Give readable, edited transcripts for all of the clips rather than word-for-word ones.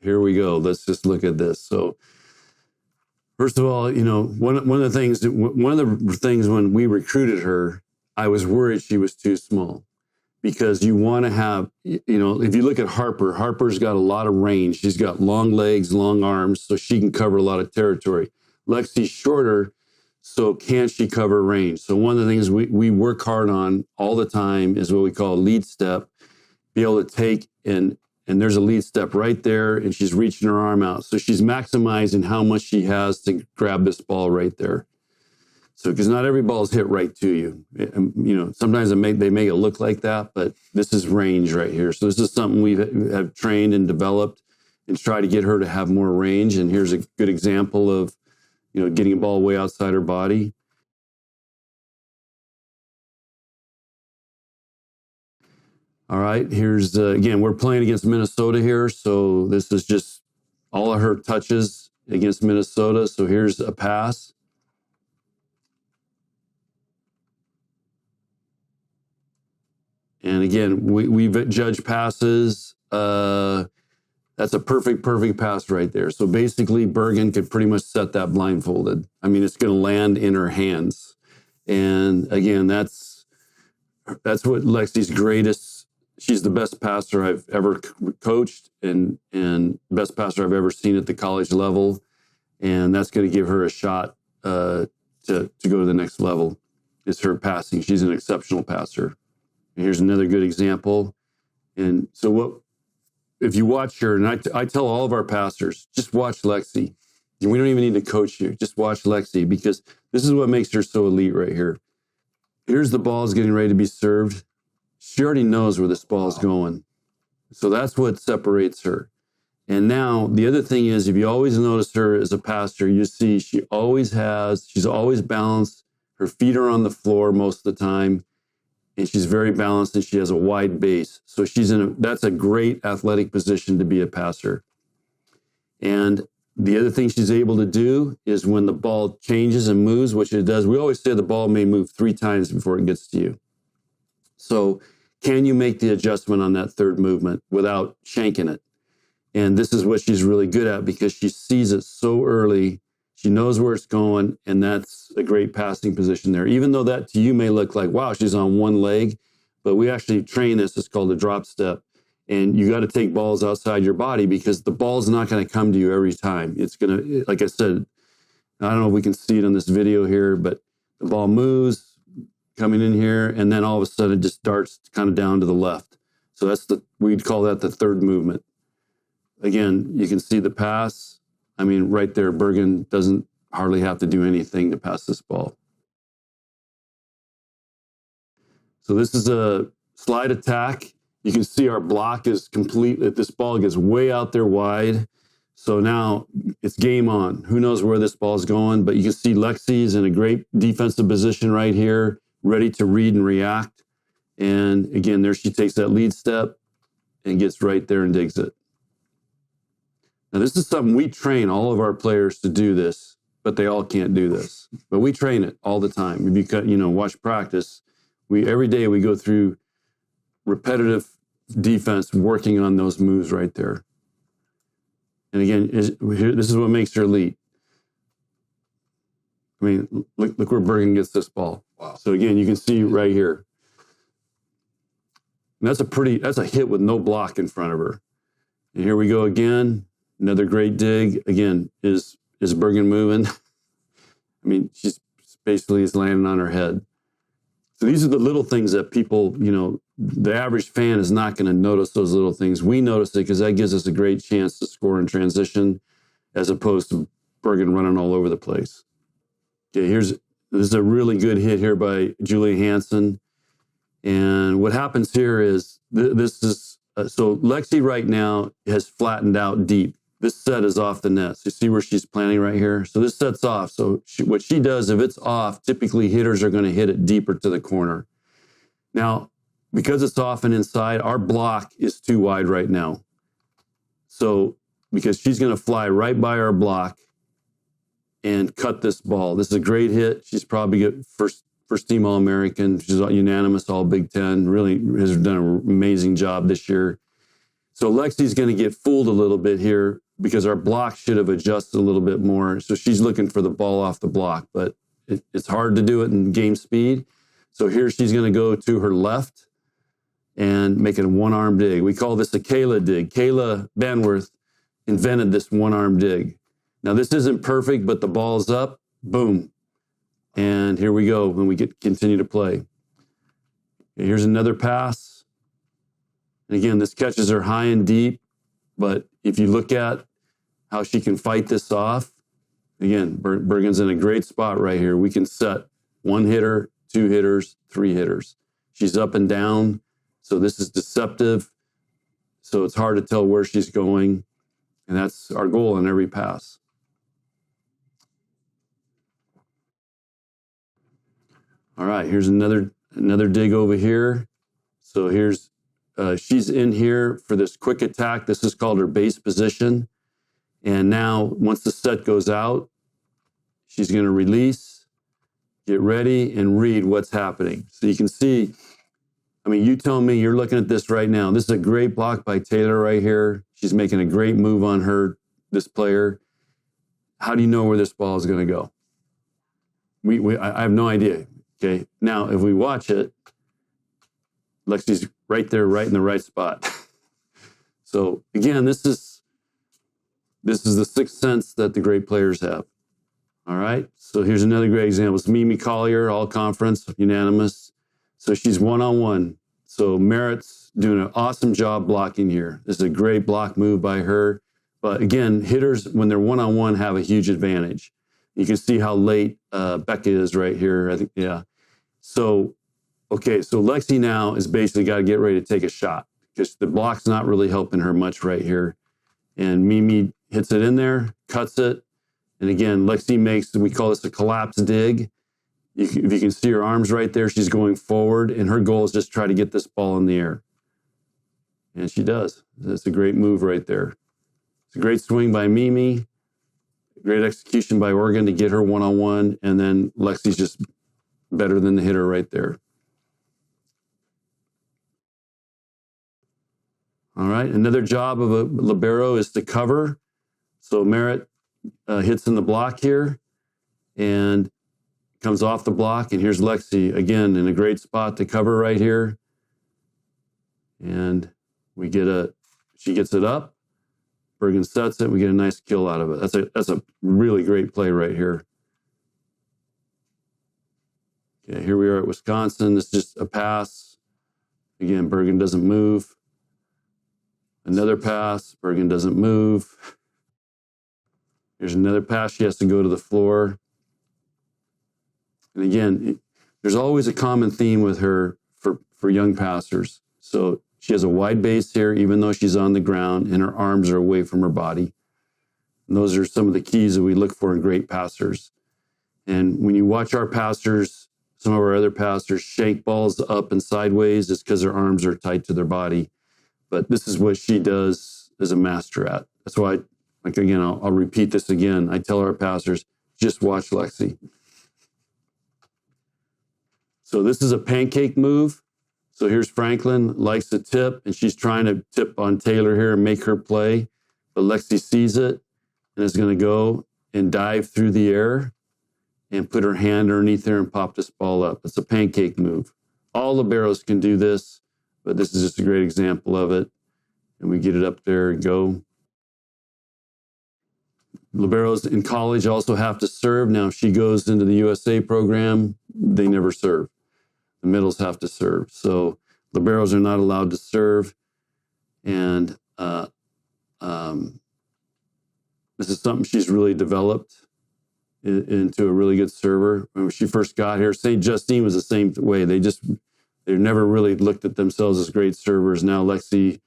here we go. Let's just look at this. So first of all, one of the things when we recruited her, I was worried she was too small, because you want to have, if you look at Harper's got a lot of range. She's got long legs, long arms, so she can cover a lot of territory. Lexi's shorter, so can she cover range? So one of the things we work hard on all the time is what we call a lead step. Be able to take and there's a lead step right there, and she's reaching her arm out. So she's maximizing how much she has to grab this ball right there. So, because not every ball is hit right to you. Sometimes they make it look like that, but this is range right here. So this is something we have trained and developed and try to get her to have more range. And here's a good example of, getting a ball way outside her body. All right, here's, again, we're playing against Minnesota here. So this is just all of her touches against Minnesota. So here's a pass. And again, we've judged passes. That's a perfect pass right there. So basically, Bergen could pretty much set that blindfolded. I mean, it's going to land in her hands. And again, that's what Lexi's greatest. She's the best passer I've ever coached and best passer I've ever seen at the college level. And that's going to give her a shot to go to the next level, is her passing. She's an exceptional passer. And here's another good example. And so if you watch her, and I tell all of our pastors, just watch Lexi. We don't even need to coach you. Just watch Lexi, because this is what makes her so elite right here. Here's the ball is getting ready to be served. She already knows where this ball is going. So that's what separates her. And now the other thing is, if you always notice her as a pastor, you see she's always balanced. Her feet are on the floor most of the time. And she's very balanced, and she has a wide base. So that's a great athletic position to be a passer. And the other thing she's able to do is when the ball changes and moves, which it does, we always say the ball may move 3 times before it gets to you. So can you make the adjustment on that third movement without shanking it? And this is what she's really good at, because she sees it so early. She knows where it's going, and that's a great passing position there. Even though that to you may look like, wow, she's on one leg, but we actually train this. It's called a drop step. And you got to take balls outside your body, because the ball's not going to come to you every time. It's going to, like I said, I don't know if we can see it on this video here, but the ball moves coming in here, and then all of a sudden it just darts kind of down to the left. So we'd call that the third movement. Again, you can see the pass. I mean, right there, Bergen doesn't hardly have to do anything to pass this ball. So this is a slide attack. You can see our block is complete. This ball gets way out there wide. So now it's game on. Who knows where this ball is going, but you can see Lexi's in a great defensive position right here, ready to read and react. And again, there she takes that lead step and gets right there and digs it. Now, this is something we train all of our players to do this, but they all can't do this. But we train it all the time. If you watch practice, every day we go through repetitive defense working on those moves right there. And again, this is what makes her elite. I mean, look where Bergen gets this ball. Wow. So again, you can see right here. And that's a hit with no block in front of her. And here we go again. Another great dig. Again, is Bergen moving? I mean, she's basically is landing on her head. So these are the little things that people, the average fan is not going to notice those little things. We notice it because that gives us a great chance to score in transition, as opposed to Bergen running all over the place. Okay, this is a really good hit here by Julie Hansen. And what happens here is so Lexi right now has flattened out deep. This set is off the net. So you see where she's planting right here? So this set's off. So what she does, if it's off, typically hitters are going to hit it deeper to the corner. Now, because it's off and inside, our block is too wide right now. So because she's going to fly right by our block and cut this ball. This is a great hit. She's probably get first team All-American. She's unanimous All Big Ten. Really has done an amazing job this year. So Lexi's going to get fooled a little bit here because our block should have adjusted a little bit more. So she's looking for the ball off the block, but it's hard to do it in game speed. So here she's going to go to her left and make it a one-arm dig. We call this a Kayla dig. Kayla Banworth invented this one-arm dig. Now, this isn't perfect, but the ball's up, boom. And here we go when we continue to play. Here's another pass. And again, this catches her high and deep, but if you look at how she can fight this off, again, Bergen's in a great spot right here. We can set one hitter, two hitters, three hitters. She's up and down, so this is deceptive. So it's hard to tell where she's going, and that's our goal on every pass. All right, here's another dig over here. So here's she's in here for this quick attack. This is called her base position. And now, once the set goes out, she's going to release, get ready, and read what's happening. So you can see, I mean, you tell me, you're looking at this right now. This is a great block by Taylor right here. She's making a great move on this player. How do you know where this ball is going to go? I have no idea. Okay. Now, if we watch it, Lexi's right there, right in the right spot. So again, this is the sixth sense that the great players have. All right. So here's another great example. It's Mimi Collier, all conference, unanimous. So she's one-on-one. So Merritt's doing an awesome job blocking here. This is a great block move by her. But again, hitters, when they're one-on-one, have a huge advantage. You can see how late Becca is right here. I think, yeah. So, okay, so Lexi now is basically got to get ready to take a shot because the block's not really helping her much right here. And Mimi hits it in there, cuts it. And again, Lexi makes, we call this a collapse dig. If you can see her arms right there, she's going forward, and her goal is just try to get this ball in the air. And she does. That's a great move right there. It's a great swing by Mimi. Great execution by Oregon to get her one-on-one, and then Lexi's just better than the hitter right there. All right, another job of a libero is to cover. So Merritt hits in the block here and comes off the block, and here's Lexi, again, in a great spot to cover right here. And she gets it up. Bergen sets it. We get a nice kill out of it. That's a really great play right here. Okay, here we are at Wisconsin. This is just a pass. Again, Bergen doesn't move. Another pass. Bergen doesn't move. Here's another pass. She has to go to the floor. And again, there's always a common theme with her for young passers. So she has a wide base here, even though she's on the ground, and her arms are away from her body. And those are some of the keys that we look for in great passers. And when you watch our passers, some of our other passers shank balls up and sideways, it's because their arms are tight to their body. But this is what she does as a master at. That's why, I'll repeat this again. I tell our passers, just watch Lexi. So this is a pancake move. So here's Franklin, likes to tip, and she's trying to tip on Taylor here and make her play. But Lexi sees it and is going to go and dive through the air and put her hand underneath there and pop this ball up. It's a pancake move. All liberos can do this, but this is just a great example of it. And we get it up there and go. Liberos in college also have to serve. Now, if she goes into the USA program, they never serve. The middles have to serve. So liberos are not allowed to serve. And this is something she's really developed into a really good server. When she first got here, St. Justine was the same way. They never really looked at themselves as great servers. Now Lexi,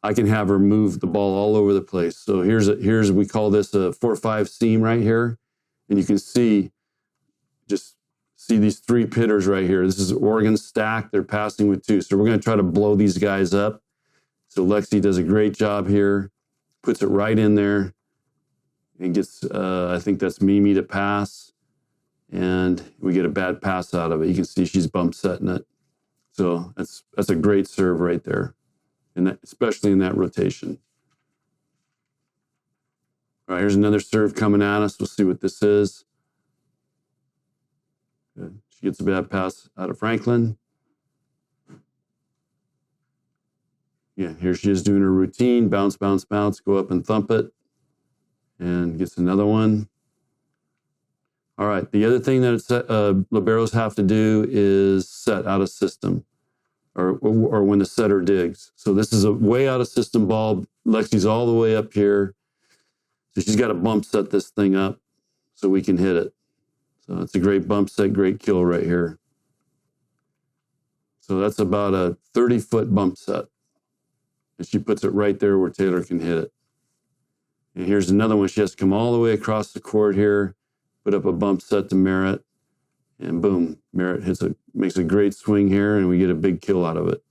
I can have her move the ball all over the place. So here's we call this a 4-5 seam right here. And you can see these three hitters right here. This is Oregon stack. They're passing with two. So we're going to try to blow these guys up. So Lexi does a great job here, puts it right in there, and gets, I think that's Mimi to pass. And we get a bad pass out of it. You can see she's bump setting it. So that's a great serve right there. especially in that rotation. All right, here's another serve coming at us. We'll see what this is. Good. She gets a bad pass out of Franklin. Yeah, here she is doing her routine. Bounce, bounce, bounce. Go up and thump it. And gets another one. All right, the other thing that liberos have to do is set out of system, or when the setter digs. So this is a way out of system ball. Lexi's all the way up here. So she's got to bump set this thing up so we can hit it. So it's a great bump set, great kill right here. So that's about a 30-foot bump set. And she puts it right there where Taylor can hit it. And here's another one. She has to come all the way across the court here, put up a bump set to Merritt, and boom, Merritt makes a great swing here, and we get a big kill out of it.